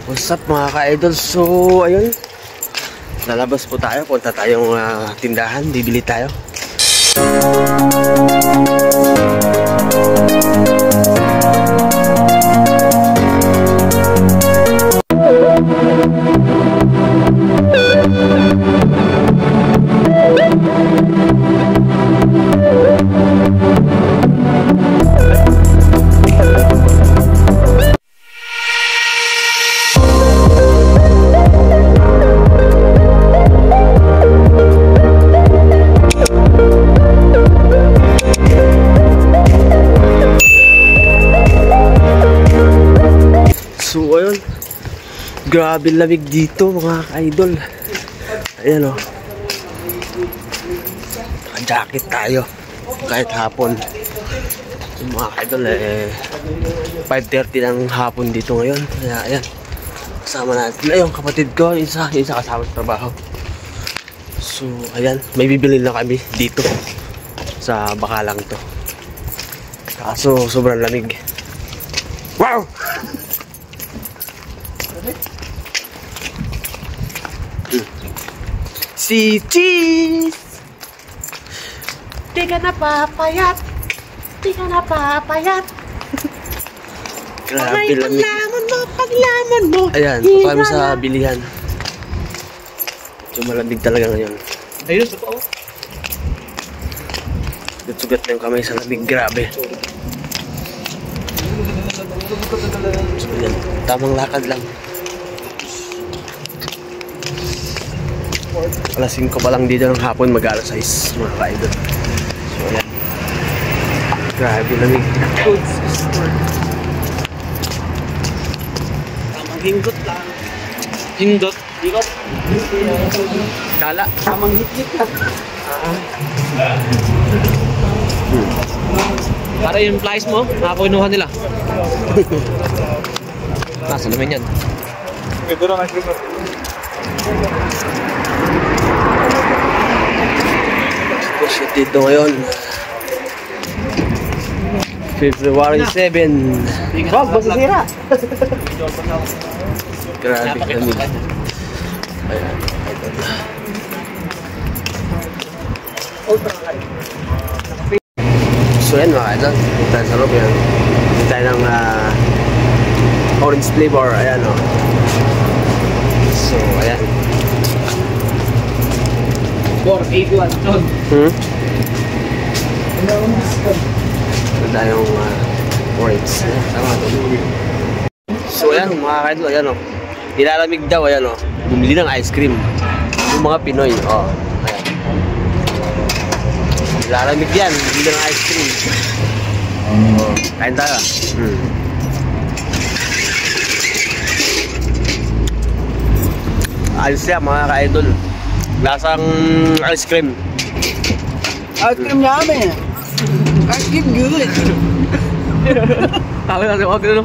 What's up mga ka-idol? So, ayun. Lalabas po tayo. Punta tayong tindahan. Bibili tayo. So ayun, grabe lamig dito mga ka-idol. Ayan o, naka-jacket tayo kahit hapon. So, mga ka-idol 5:30 ng hapon dito ngayon. Kaya ayan, kasama natin ayun kapatid ko, isa kasama sa trabaho. So ayan, may bibili na kami dito sa Bakalang to. Kaso sobrang lamig. Wow! Si Cheese! Di ka na papayat! Di ka na papayat! Grabe lamig. Paglaman mo! Ayan, punta kami sa bilihan. So malamig talaga ngayon. Ayun, sa pao. Sugat na yung kamay sa lamig, grabe. So yan, tamang lakad lang. Alas 5 pa lang dito ng hapon, mag-alas 6 mga ka-idol. So ayan, grabe lamig. Goods store. Tamang hindot lang. Hindot? Hindot? Kala. Tamang hit-hit lang. Para yung flies mo, nakakuinuhan nila. Nasa naman yan. Ito lang ang sugar. Shit dito ngayon, February 7. Wag, masasira. Grabe kami. Ayan, so yan mga idol, tayo sa loob yan. Tayo ng orange flavor. Ayan o. So ayan. 481 ton. Ito tayong orange. Tama ito. So ayan mga ka-idol, ayan o. Nilalamig daw, ayan o. Bumili ng ice cream. Yung mga Pinoy, o. Ayan. Nilalamig yan, bumili ng ice cream. O, kain tayo. Ayos yan mga ka-idol. Lasang ice cream. Ice cream namin. Ice cream good. Tawag natin, huwag na no.